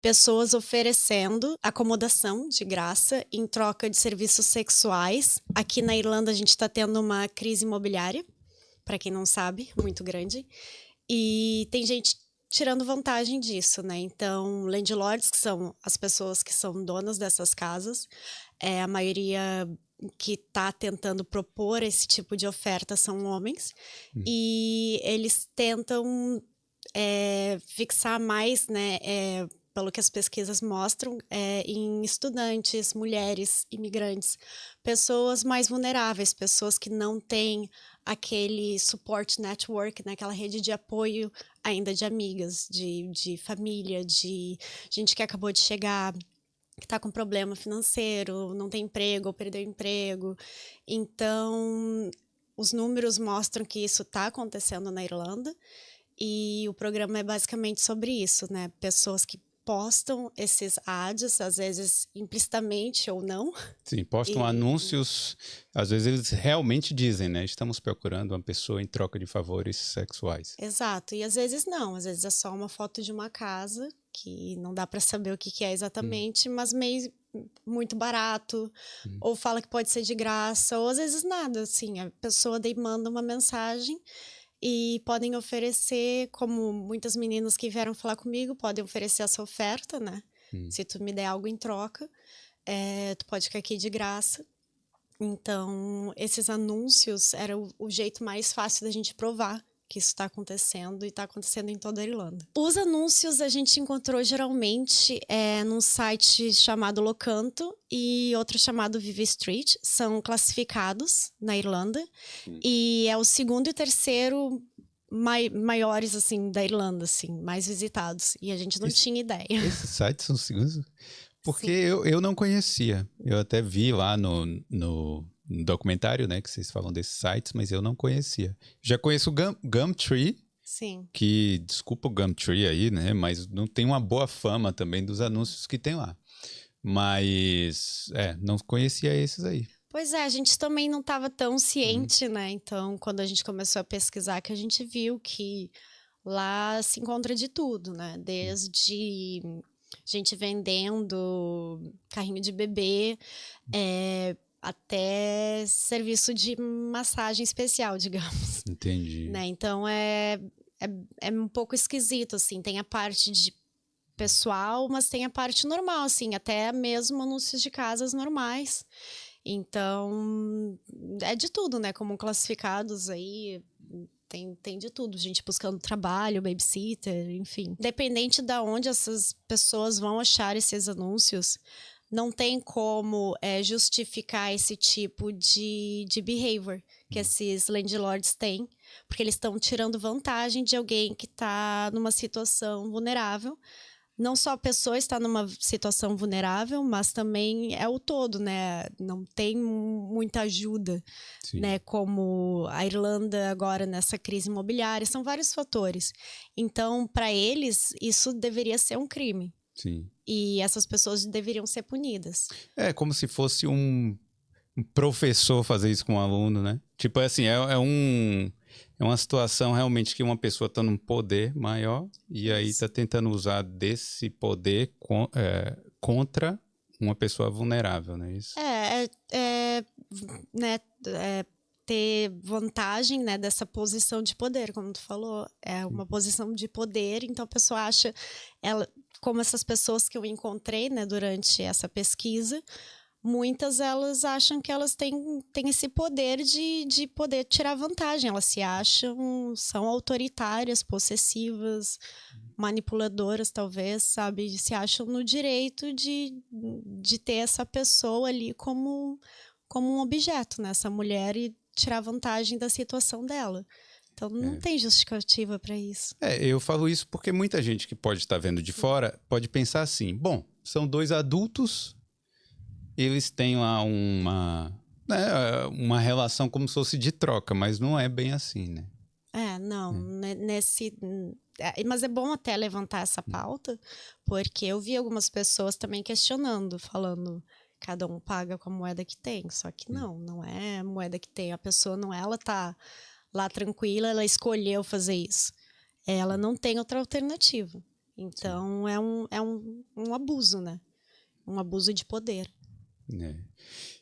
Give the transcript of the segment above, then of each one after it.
pessoas oferecendo acomodação de graça em troca de serviços sexuais. Aqui na Irlanda a gente está tendo uma crise imobiliária, para quem não sabe, muito grande. E tem gente tirando vantagem disso, né? Então, landlords, que são as pessoas que são donas dessas casas, a maioria que está tentando propor esse tipo de oferta são homens. E eles tentam fixar mais, né? Pelo que as pesquisas mostram, em estudantes, mulheres, imigrantes, pessoas mais vulneráveis, pessoas que não têm aquele support network, né, aquela rede de apoio ainda de amigas, de família, de gente que acabou de chegar, que está com problema financeiro, não tem emprego ou perdeu emprego. Então, os números mostram que isso está acontecendo na Irlanda. E o programa é basicamente sobre isso, né? Pessoas que postam esses ads, às vezes implicitamente ou não. Sim, postam anúncios, às vezes eles realmente dizem, né? Estamos procurando uma pessoa em troca de favores sexuais. Exato, e às vezes não, às vezes é só uma foto de uma casa, que não dá para saber o que é exatamente, mas meio muito barato, ou fala que pode ser de graça, ou às vezes nada, assim, a pessoa daí manda uma mensagem e podem oferecer, como muitas meninas que vieram falar comigo, podem oferecer essa oferta, né? Se tu me der algo em troca, tu pode ficar aqui de graça. Então, esses anúncios eram o jeito mais fácil da gente provar que isso está acontecendo e está acontecendo em toda a Irlanda. Os anúncios a gente encontrou geralmente num site chamado Locanto e outro chamado Vive Street, são classificados na Irlanda e é o segundo e terceiro maiores assim da Irlanda, assim, mais visitados, e a gente não tinha ideia. Esses sites são seguros? Porque Sim. eu não conhecia. Eu até vi lá no documentário, né, que vocês falam desses sites, mas eu não conhecia. Já conheço o Gumtree, Sim. que, desculpa o Gumtree aí, né, mas não tem uma boa fama também dos anúncios que tem lá. Mas, não conhecia esses aí. Pois é, a gente também não estava tão ciente, né? Então, quando a gente começou a pesquisar, que a gente viu que lá se encontra de tudo, né? Desde gente vendendo carrinho de bebê, até serviço de massagem especial, digamos. Entendi. Né? Então, é um pouco esquisito, assim. Tem a parte de pessoal, mas tem a parte normal, assim. Até mesmo anúncios de casas normais. Então, é de tudo, né? Como classificados aí, tem de tudo. Gente buscando trabalho, babysitter, enfim. Independente de onde essas pessoas vão achar esses anúncios, não tem como justificar esse tipo de behavior que esses landlords têm, porque eles estão tirando vantagem de alguém que está numa situação vulnerável. Não só a pessoa está numa situação vulnerável, mas também é o todo, né? Não tem muita ajuda, né? Como a Irlanda agora nessa crise imobiliária, são vários fatores. Então, para eles, isso deveria ser um crime. Sim. E essas pessoas deveriam ser punidas. É como se fosse um professor fazer isso com um aluno, né? Tipo assim, é uma situação realmente que uma pessoa está num poder maior e aí está tentando usar desse poder contra uma pessoa vulnerável, não é isso? Né, ter vantagem, né, dessa posição de poder, como tu falou, é uma posição de poder, então a pessoa acha, como essas pessoas que eu encontrei, né, durante essa pesquisa, muitas elas acham que elas têm esse poder de poder tirar vantagem, elas se acham, são autoritárias, possessivas, manipuladoras talvez, sabe, se acham no direito de ter essa pessoa ali como um objeto, né, essa mulher, e tirar vantagem da situação dela. Então não tem justificativa para isso. Eu falo isso porque muita gente que pode estar vendo de fora pode pensar assim, bom, são dois adultos, eles têm lá uma relação como se fosse de troca, mas não é bem assim, né? Não, mas é bom até levantar essa pauta, porque eu vi algumas pessoas também questionando, falando, cada um paga com a moeda que tem, só que não é a moeda que tem, a pessoa não, ela tá lá tranquila, ela escolheu fazer isso, ela não tem outra alternativa. Então, é um abuso, né? Um abuso de poder. É.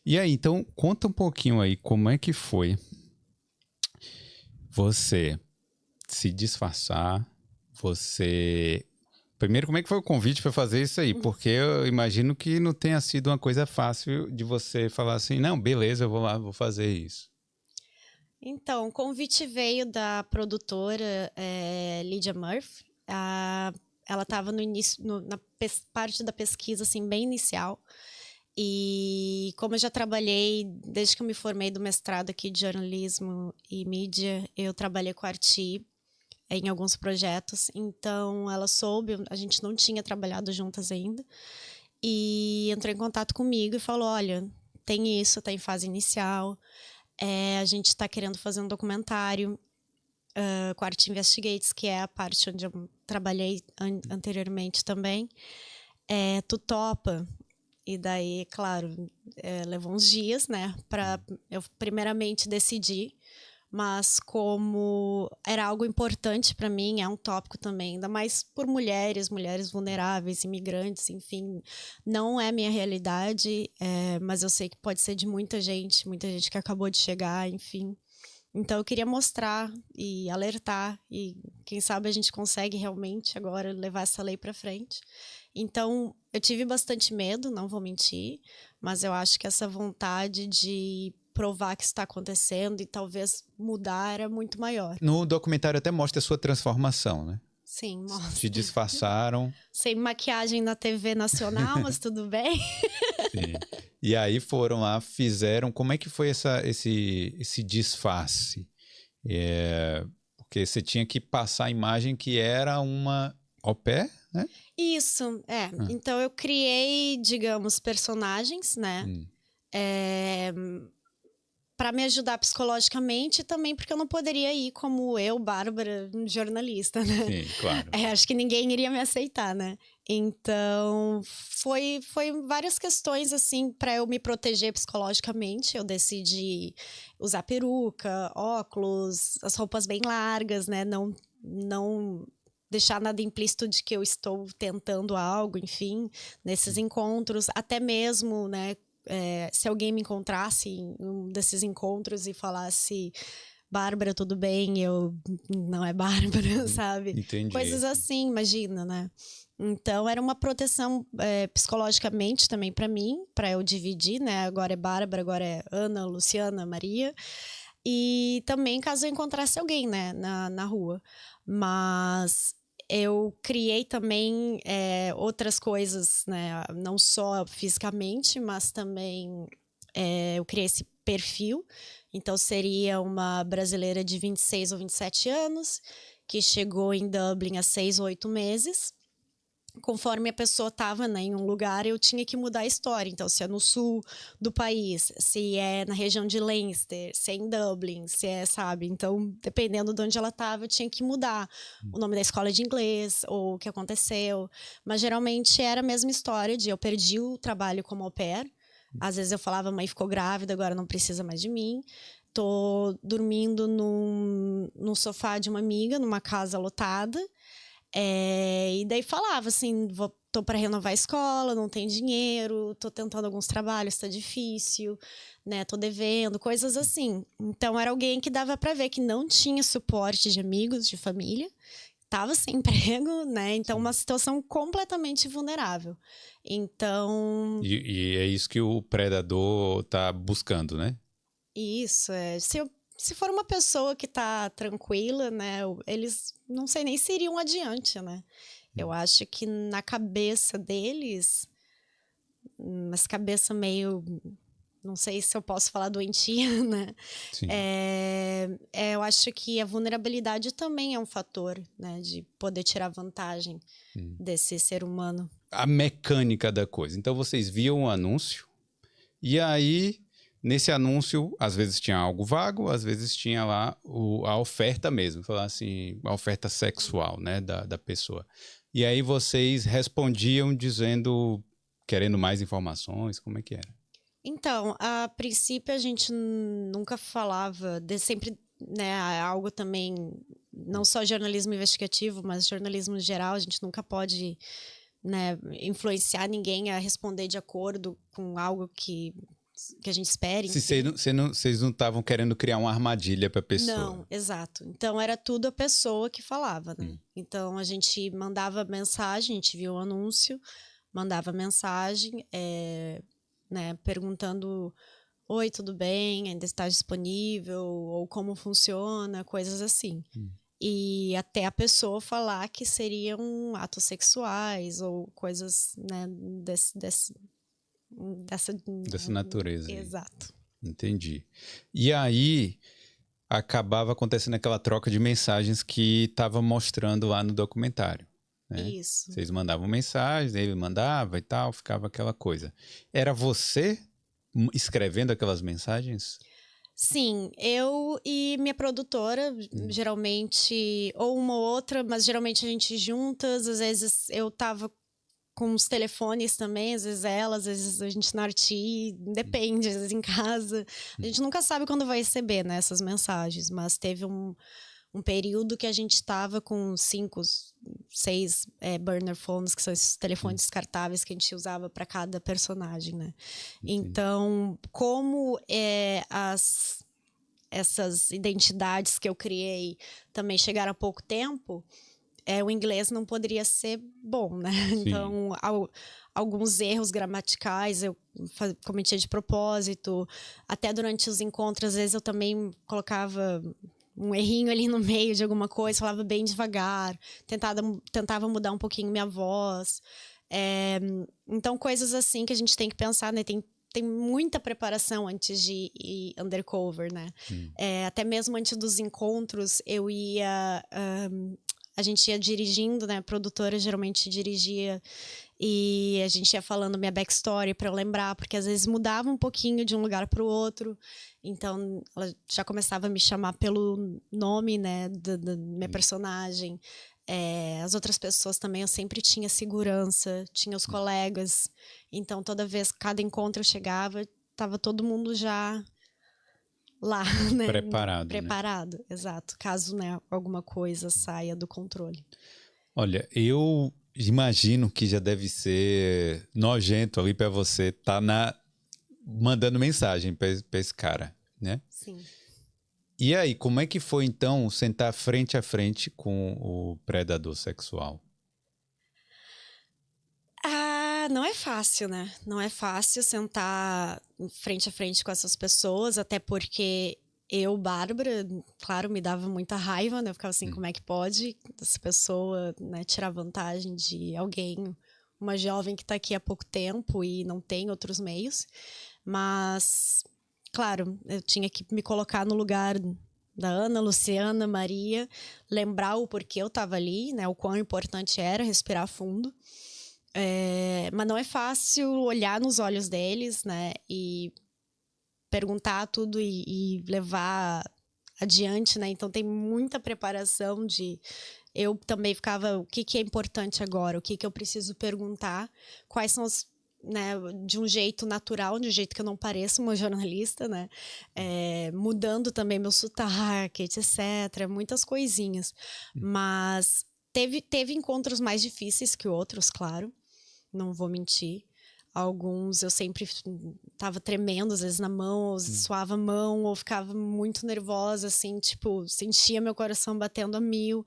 E aí, então, conta um pouquinho aí como é que foi você se disfarçar, você... Primeiro, como é que foi o convite para fazer isso aí? Porque eu imagino que não tenha sido uma coisa fácil de você falar assim, não, beleza, eu vou lá, vou fazer isso. Então, o convite veio da produtora Lydia Murphy. Ela estava no início, na parte da pesquisa, assim, bem inicial. E como eu já trabalhei, desde que eu me formei do mestrado aqui de jornalismo e mídia, eu trabalhei com a Arti em alguns projetos. Então, ela soube, a gente não tinha trabalhado juntas ainda. E entrou em contato comigo e falou, olha, tem isso, tá em fase inicial. A gente está querendo fazer um documentário com a Art Investigates, que é a parte onde eu trabalhei anteriormente também. Tu topa? E daí, claro, levou uns dias, né, para eu primeiramente decidir, mas como era algo importante para mim, é um tópico também, ainda mais por mulheres vulneráveis, imigrantes, enfim, não é minha realidade, mas eu sei que pode ser de muita gente que acabou de chegar, enfim. Então eu queria mostrar e alertar e quem sabe a gente consegue realmente agora levar essa lei para frente. Então eu tive bastante medo, não vou mentir, mas eu acho que essa vontade de provar que está acontecendo e talvez mudar era muito maior. No documentário até mostra a sua transformação, né? Sim, mostra. Te disfarçaram. Sem maquiagem na TV nacional, mas tudo bem. Sim. E aí foram lá, fizeram. Como é que foi esse disfarce? Porque você tinha que passar a imagem que era uma au pair, né? Isso, Então eu criei, digamos, personagens, né? Para me ajudar psicologicamente e também porque eu não poderia ir como eu, Bárbara, jornalista, né? Sim, claro. Acho que ninguém iria me aceitar, né? Então, foi várias questões, assim, para eu me proteger psicologicamente. Eu decidi usar peruca, óculos, as roupas bem largas, né? Não deixar nada implícito de que eu estou tentando algo, enfim, nesses encontros, até mesmo, né? Se alguém me encontrasse em um desses encontros e falasse Bárbara, tudo bem? Eu não é Bárbara, sabe? Entendi. Coisas assim, imagina, né? Então era uma proteção psicologicamente também para mim, para eu dividir, né? Agora é Bárbara, agora é Ana, Luciana, Maria. E também caso eu encontrasse alguém, né, na rua. Mas eu criei também outras coisas, né? Não só fisicamente, mas também eu criei esse perfil. Então, seria uma brasileira de 26 ou 27 anos, que chegou em Dublin há 6 ou 8 meses. Conforme a pessoa estava, né, em um lugar, eu tinha que mudar a história. Então, se é no sul do país, se é na região de Leinster, se é em Dublin, se é, sabe? Então, dependendo de onde ela estava, eu tinha que mudar o nome da escola de inglês ou o que aconteceu. Mas, geralmente, era a mesma história de eu perdi o trabalho como au pair. Às vezes eu falava, mãe ficou grávida, agora não precisa mais de mim. Tô dormindo num sofá de uma amiga, numa casa lotada. E daí falava assim, tô para renovar a escola, não tenho dinheiro, tô tentando alguns trabalhos, tá difícil, né? Tô devendo, coisas assim. Então era alguém que dava para ver que não tinha suporte de amigos, de família, tava sem emprego, né? Então uma situação completamente vulnerável. Então... E é isso que o predador tá buscando, né? Isso, se for uma pessoa que tá tranquila, né, eles não sei nem se iriam adiante, né? Eu acho que na cabeça deles, mas cabeça meio, não sei se eu posso falar doentia, né? Sim. Eu acho que a vulnerabilidade também é um fator, né, de poder tirar vantagem desse ser humano. A mecânica da coisa. Então, vocês viam o anúncio e aí... Nesse anúncio, às vezes tinha algo vago, às vezes tinha lá a oferta mesmo, falar assim, a oferta sexual, né, da pessoa. E aí vocês respondiam dizendo, querendo mais informações, como é que era? Então, a princípio a gente nunca falava, sempre né, algo também, não só jornalismo investigativo, mas jornalismo em geral, a gente nunca pode, né, influenciar ninguém a responder de acordo com algo que a gente espera em Se si. vocês não estavam querendo criar uma armadilha para a pessoa. Não, exato. Então era tudo a pessoa que falava, né? Então a gente mandava mensagem, a gente viu o anúncio, mandava mensagem, né, perguntando: oi, tudo bem? Ainda está disponível? Ou como funciona? Coisas assim. E até a pessoa falar que seriam atos sexuais ou coisas, né, Dessa natureza. Exato. Entendi. E aí acabava acontecendo aquela troca de mensagens que estava mostrando lá no documentário, né? Isso. Vocês mandavam mensagens, ele mandava e tal, ficava aquela coisa. Era você escrevendo aquelas mensagens? Sim, eu e minha produtora, geralmente, ou uma ou outra, mas geralmente a gente juntas, às vezes eu tava com os telefones também, às vezes ela, às vezes a gente na Arti, depende, às vezes em casa. A gente nunca sabe quando vai receber, né, essas mensagens, mas teve um período que a gente estava com 5, 6 burner phones, que são esses telefones descartáveis que a gente usava para cada personagem, né? Então, como essas identidades que eu criei também chegaram há pouco tempo, o inglês não poderia ser bom, né? Sim. Então, alguns erros gramaticais eu cometia de propósito. Até durante os encontros, às vezes eu também colocava um errinho ali no meio de alguma coisa, falava bem devagar, tentava mudar um pouquinho minha voz. Então, coisas assim que a gente tem que pensar, né? Tem muita preparação antes de ir undercover, né? Até mesmo antes dos encontros, a gente ia dirigindo, né? A produtora geralmente dirigia e a gente ia falando minha backstory para eu lembrar, porque às vezes mudava um pouquinho de um lugar para o outro. Então, ela já começava a me chamar pelo nome, né, da minha personagem. As outras pessoas também, eu sempre tinha segurança, tinha os colegas. Então, toda vez, cada encontro eu chegava, tava todo mundo já lá, né? Preparado, né? Exato. Caso, né, alguma coisa saia do controle. Olha, eu imagino que já deve ser nojento ali para você estar mandando mensagem para esse cara, né? Sim. E aí, como é que foi então sentar frente a frente com o predador sexual? Não é fácil, né? Não é fácil sentar frente a frente com essas pessoas, até porque eu, Bárbara, claro, me dava muita raiva, né? Eu ficava assim, como é que pode essa pessoa, né, tirar vantagem de alguém, uma jovem que tá aqui há pouco tempo e não tem outros meios. Mas, claro, eu tinha que me colocar no lugar da Ana, Luciana, Maria, lembrar o porquê eu tava ali, né? O quão importante era respirar fundo. Mas não é fácil olhar nos olhos deles, né? E perguntar tudo e levar adiante, né? Então tem muita preparação eu também ficava, o que é importante agora? O que eu preciso perguntar? Quais são os, né, de um jeito natural, de um jeito que eu não pareça uma jornalista, né? Mudando também meu sotaque, etc. Muitas coisinhas. Mas teve encontros mais difíceis que outros, claro. Não vou mentir. Alguns eu sempre tava tremendo, às vezes na mão, ou suava a mão, ou ficava muito nervosa, assim, tipo, sentia meu coração batendo a 1000.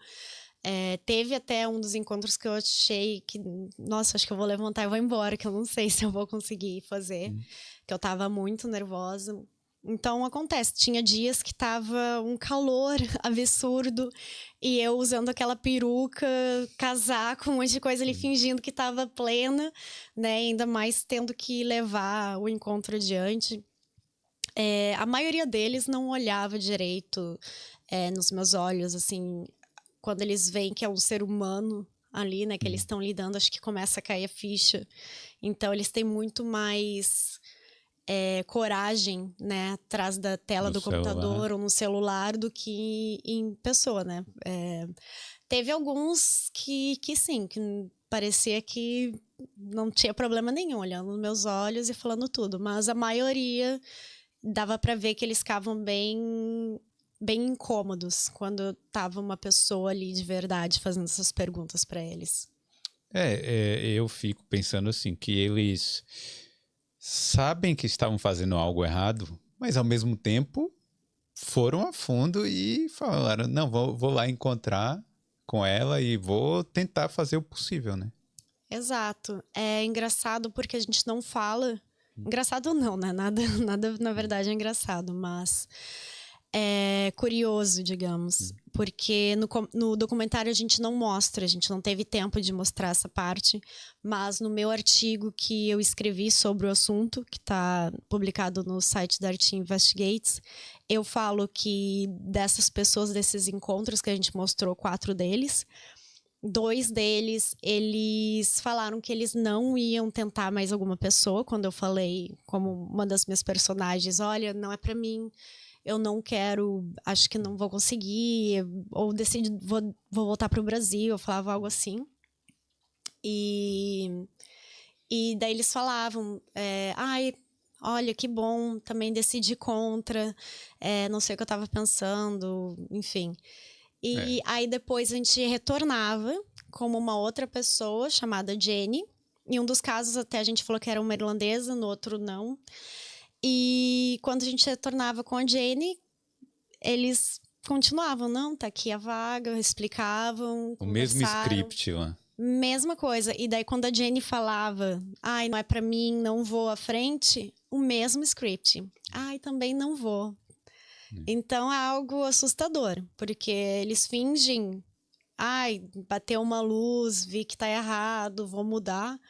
Teve até um dos encontros que eu achei que, nossa, acho que eu vou levantar e vou embora, que eu não sei se eu vou conseguir fazer, que eu tava muito nervosa. Então, acontece, tinha dias que tava um calor absurdo e eu usando aquela peruca, casaco, um monte de coisa ali, fingindo que tava plena, né? Ainda mais tendo que levar o encontro adiante. A maioria deles não olhava direito nos meus olhos, assim, quando eles veem que é um ser humano ali, né? Que eles estão lidando, acho que começa a cair a ficha. Então, eles têm muito mais coragem, né, atrás da tela do computador ou no celular do que em pessoa, né? Teve alguns que sim, que parecia que não tinha problema nenhum, olhando nos meus olhos e falando tudo, mas a maioria dava para ver que eles ficavam bem bem incômodos quando tava uma pessoa ali de verdade fazendo essas perguntas para eles. Eu fico pensando assim, que eles sabem que estavam fazendo algo errado, mas ao mesmo tempo foram a fundo e falaram, não, vou lá encontrar com ela e vou tentar fazer o possível, né? Exato. É engraçado porque a gente não fala. Engraçado não, né? Nada na verdade é engraçado, mas é curioso, digamos. Porque no documentário a gente não mostra, a gente não teve tempo de mostrar essa parte, mas no meu artigo que eu escrevi sobre o assunto, que está publicado no site da Arty Investigates, eu falo que dessas pessoas, desses encontros que a gente mostrou, 4 deles, 2 deles, eles falaram que eles não iam tentar mais alguma pessoa. Quando eu falei, como uma das minhas personagens, olha, não é pra mim, eu não quero, acho que não vou conseguir, ou decido, vou voltar pro Brasil, eu falava algo assim. E daí eles falavam, ai, olha, que bom, também decidi contra, não sei o que eu tava pensando, enfim. E aí depois a gente retornava como uma outra pessoa chamada Jenny. Em um dos casos até a gente falou que era uma irlandesa, no outro não. E quando a gente retornava com a Jenny, eles continuavam, não, tá aqui a vaga, explicavam, O mesmo conversaram. script lá. Mesma coisa. E daí quando a Jenny falava, ai, não é pra mim, não vou à frente, o mesmo script. Ai, também não vou. Então é algo assustador, porque eles fingem, ai, bateu uma luz, vi que tá errado, vou mudar.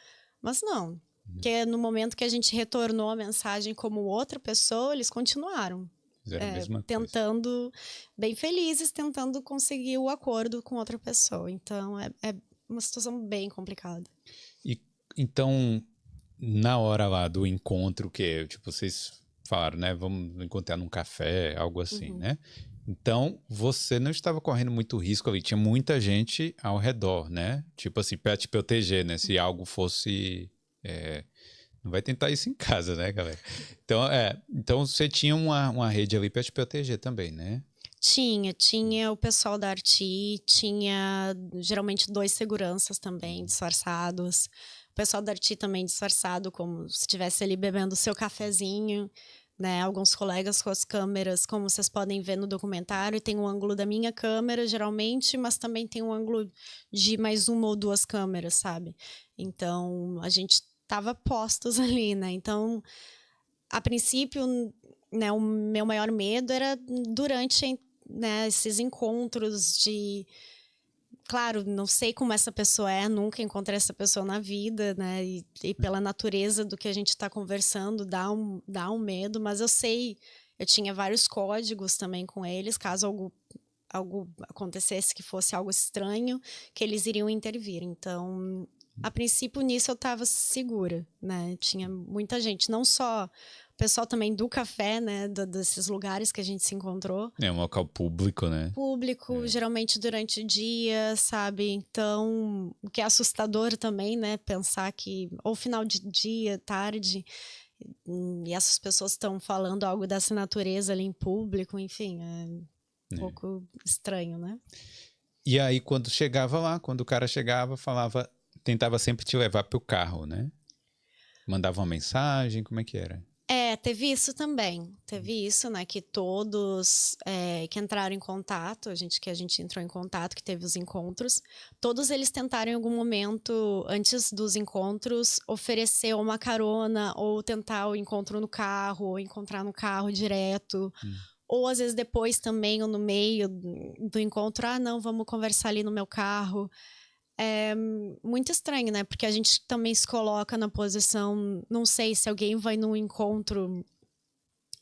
Mas não, porque no momento que a gente retornou a mensagem como outra pessoa, eles continuaram. Fizeram a mesma coisa. Tentando, bem felizes, tentando conseguir o acordo com outra pessoa. Então é uma situação bem complicada. E então, na hora lá do encontro, que tipo, vocês falaram, né? Vamos encontrar num café, algo assim, né? Então, você não estava correndo muito risco ali. Tinha muita gente ao redor, né? Tipo assim, pra te proteger, né? Se algo fosse... Não vai tentar isso em casa, né, galera? Então você tinha uma rede ali pra te proteger também, né? Tinha o pessoal da Arty, tinha geralmente 2 seguranças também, disfarçados. O pessoal da Arty também disfarçado, como se estivesse ali bebendo o seu cafezinho, né? Alguns colegas com as câmeras, como vocês podem ver no documentário, tem um ângulo da minha câmera, geralmente, mas também tem um ângulo de mais 1 ou 2 câmeras, sabe? Então, a gente tava postos ali, né? Então, a princípio, né, o meu maior medo era durante, né, esses encontros de... Claro, não sei como essa pessoa é, nunca encontrei essa pessoa na vida, né? E pela natureza do que a gente está conversando, dá um medo, mas eu sei, eu tinha vários códigos também com eles, caso algo acontecesse que fosse algo estranho, que eles iriam intervir. Então, a princípio, nisso eu estava segura, né? Tinha muita gente, não só o pessoal também do café, né? Desses lugares que a gente se encontrou. É um local público, né? Público, geralmente durante o dia, sabe? Então, o que é assustador também, né? Pensar que, ou final de dia, tarde, e essas pessoas estão falando algo dessa natureza ali em público, enfim, é um pouco estranho, né? E aí, quando chegava lá, quando o cara chegava, tentava sempre te levar pro carro, né? Mandava uma mensagem, como é que era? Teve isso também. Teve isso, né? Que todos que entraram em contato, que a gente entrou em contato, que teve os encontros, todos eles tentaram em algum momento, antes dos encontros, oferecer uma carona, ou tentar o encontro no carro, ou encontrar no carro direto. Ou às vezes depois também, ou no meio do encontro, não, vamos conversar ali no meu carro. É muito estranho, né? Porque a gente também se coloca na posição, não sei, se alguém vai num encontro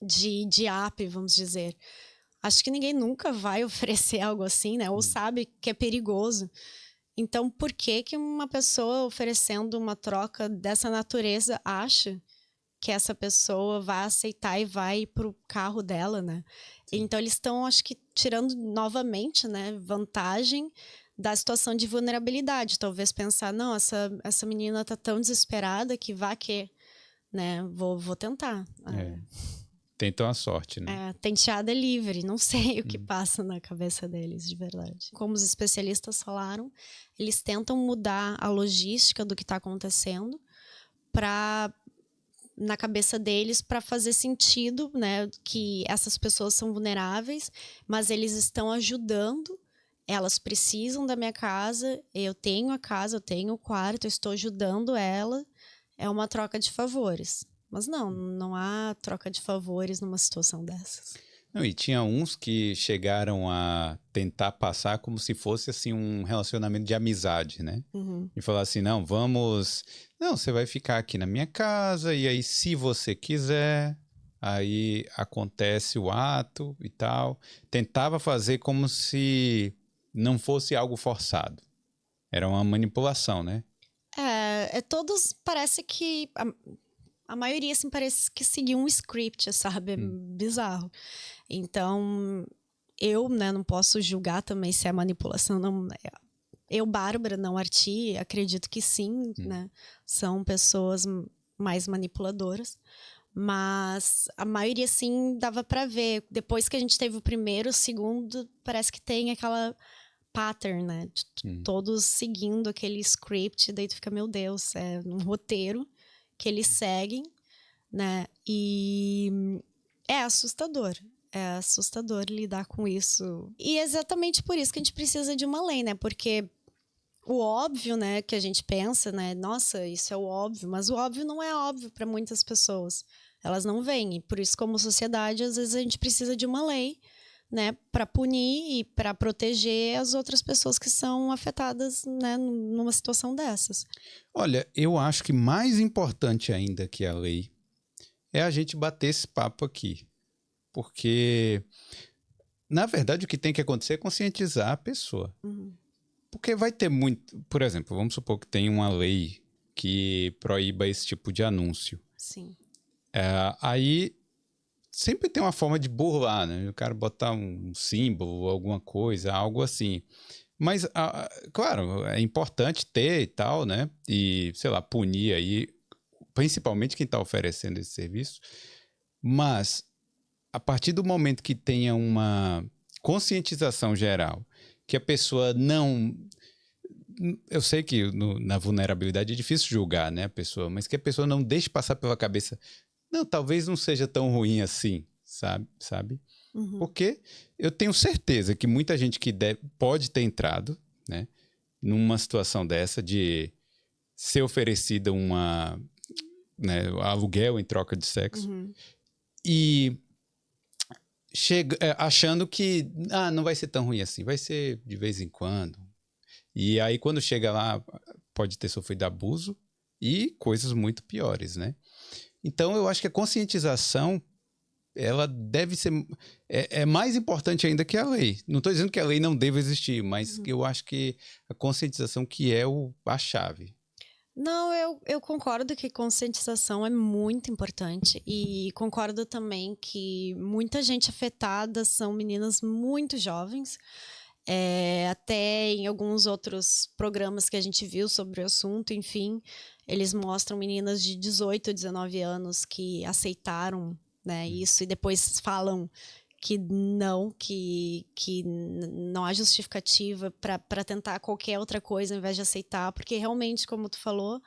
de app, vamos dizer. Acho que ninguém nunca vai oferecer algo assim, né? Ou sabe que é perigoso. Então, por que uma pessoa oferecendo uma troca dessa natureza acha que essa pessoa vai aceitar e vai pro carro dela, né? Então, eles estão, acho que, tirando novamente, né, vantagem da situação de vulnerabilidade. Talvez pensar, não, essa menina tá tão desesperada que vá que, né, vou tentar. tentam a sorte, né? Tenteada é livre, não sei o que passa na cabeça deles, de verdade. Como os especialistas falaram, eles tentam mudar a logística do que está acontecendo na cabeça deles para fazer sentido, né, que essas pessoas são vulneráveis, mas eles estão ajudando, elas precisam da minha casa, eu tenho a casa, eu tenho o quarto, eu estou ajudando ela, é uma troca de favores. Mas não há troca de favores numa situação dessas. Não, e tinha uns que chegaram a tentar passar como se fosse assim um relacionamento de amizade, né? E falar assim, não, você vai ficar aqui na minha casa e aí se você quiser, aí acontece o ato e tal. Tentava fazer como se não fosse algo forçado. Era uma manipulação, né? Todos parece que... A maioria, assim, parece que seguiu um script, sabe? É bizarro. Então, eu, né, não posso julgar também se é manipulação. Não, eu, Bárbara, não Arti, acredito que sim, né? São pessoas mais manipuladoras. Mas a maioria, sim, dava pra ver. Depois que a gente teve o primeiro, o segundo, parece que tem aquela pattern, né? Todos seguindo aquele script. Daí tu fica, meu Deus, é um roteiro que eles seguem, né? E é assustador lidar com isso. E é exatamente por isso que a gente precisa de uma lei, né? Porque o óbvio, né, que a gente pensa, né? Nossa, isso é o óbvio, mas o óbvio não é óbvio para muitas pessoas. Elas não veem. E por isso, como sociedade, às vezes a gente precisa de uma lei, né, para punir e para proteger as outras pessoas que são afetadas, né, numa situação dessas. Olha, eu acho que mais importante ainda que a lei é a gente bater esse papo aqui. Porque, na verdade, o que tem que acontecer é conscientizar a pessoa. Porque vai ter muito... Por exemplo, vamos supor que tem uma lei que proíba esse tipo de anúncio. Sim. Aí sempre tem uma forma de burlar, né? O cara botar um símbolo, alguma coisa, algo assim. Mas, claro, é importante ter e tal, né? E, sei lá, punir aí, principalmente quem está oferecendo esse serviço. Mas, a partir do momento que tenha uma conscientização geral, que a pessoa não... Eu sei que na vulnerabilidade é difícil julgar, né, a pessoa, mas que a pessoa não deixe passar pela cabeça, não, talvez não seja tão ruim assim, sabe? Porque eu tenho certeza que muita gente que pode ter entrado, né, numa situação dessa de ser oferecida né, aluguel em troca de sexo e chega achando que não vai ser tão ruim assim, vai ser de vez em quando. E aí quando chega lá pode ter sofrido abuso e coisas muito piores, né? Então eu acho que a conscientização ela deve ser mais importante ainda que a lei. Não estou dizendo que a lei não deva existir, mas eu acho que a conscientização que é a chave. Não, eu concordo que conscientização é muito importante e concordo também que muita gente afetada são meninas muito jovens. Até em alguns outros programas que a gente viu sobre o assunto, enfim, eles mostram meninas de 18, 19 anos que aceitaram, né, isso e depois falam que não há justificativa para tentar qualquer outra coisa ao invés de aceitar, porque realmente, como tu falou,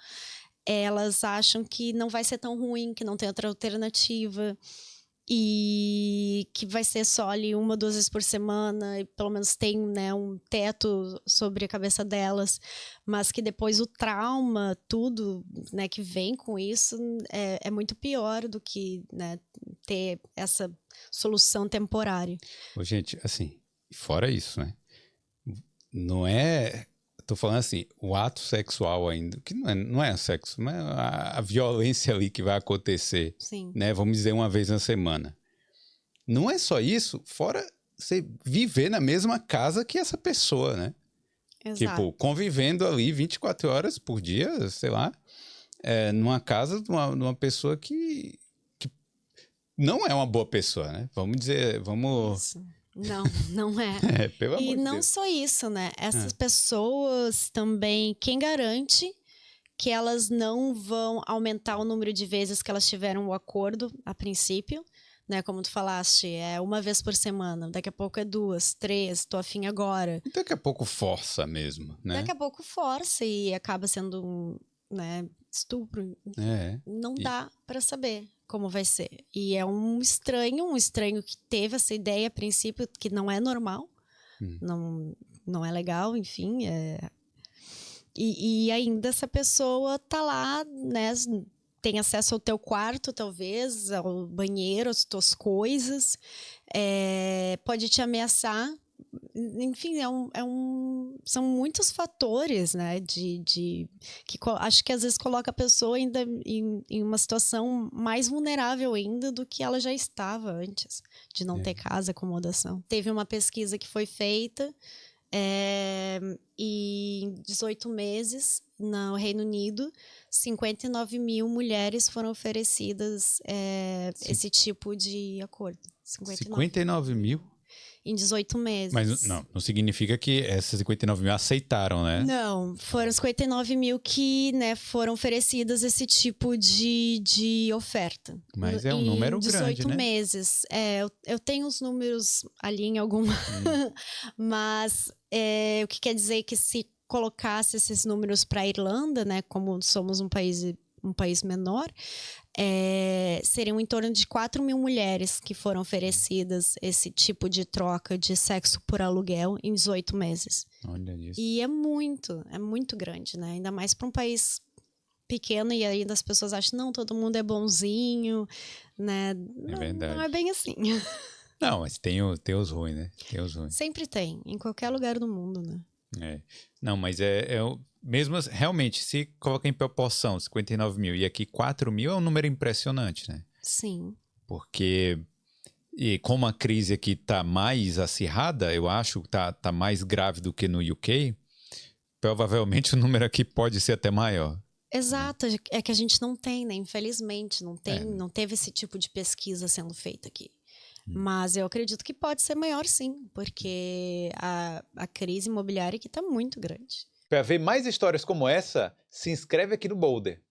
elas acham que não vai ser tão ruim, que não tem outra alternativa e que vai ser só ali 1, 2 vezes por semana e pelo menos tem, né, um teto sobre a cabeça delas, mas que depois o trauma, tudo, né, que vem com isso é muito pior do que, né, ter essa solução temporária. Gente, assim, fora isso, né? Não é... Tô falando assim, o ato sexual ainda, que não é sexo, mas a violência ali que vai acontecer, Sim. né? Vamos dizer, uma vez na semana. Não é só isso, fora você viver na mesma casa que essa pessoa, né? Exato. Tipo, convivendo ali 24 horas por dia, sei lá, numa casa de uma pessoa que não é uma boa pessoa, né? Vamos dizer, Isso. Não é. Pelo amor E de não Deus. só isso, né? Essas pessoas também, quem garante que elas não vão aumentar o número de vezes que elas tiveram o acordo a princípio, né? Como tu falaste, é uma vez por semana, daqui a pouco é 2, 3, tô afim agora. E daqui a pouco força mesmo, né? Daqui a pouco força e acaba sendo um, né, estupro. É. Não dá pra saber como vai ser. E é um estranho que teve essa ideia a princípio que não é normal, não é legal, enfim. E ainda essa pessoa tá lá, né? Tem acesso ao teu quarto, talvez, ao banheiro, às tuas coisas, pode te ameaçar. Enfim, são muitos fatores, né, que acho que às vezes coloca a pessoa ainda em uma situação mais vulnerável ainda do que ela já estava antes, de não ter casa, acomodação. Teve uma pesquisa que foi feita e em 18 meses, no Reino Unido, 59 mil mulheres foram oferecidas esse tipo de acordo. 59 mil? Em 18 meses. Mas não significa que essas 59 mil aceitaram, né? Não, foram 59 mil que, né, foram oferecidas esse tipo de oferta. Mas é um número grande, 18 né? meses. Eu tenho os números ali em algum... Mas o que quer dizer que se colocasse esses números para a Irlanda, né, como somos um país menor, seriam em torno de 4 mil mulheres que foram oferecidas esse tipo de troca de sexo por aluguel em 18 meses. Olha isso. E é muito grande, né? Ainda mais para um país pequeno e ainda as pessoas acham, não, todo mundo é bonzinho, né? É verdade. Não é bem assim. Não, mas tem os ruins, né? Tem os ruins. Sempre tem, em qualquer lugar do mundo, né? Não, mas mesmo realmente, se coloca em proporção 59 mil e aqui 4 mil é um número impressionante, né? Sim. Porque, e como a crise aqui está mais acirrada, eu acho, tá mais grave do que no UK, provavelmente o número aqui pode ser até maior. Exato, é que a gente não tem, né? Infelizmente, não teve esse tipo de pesquisa sendo feita aqui. Mas eu acredito que pode ser maior sim, porque a crise imobiliária aqui está muito grande. Para ver mais histórias como essa, se inscreve aqui no Boulder.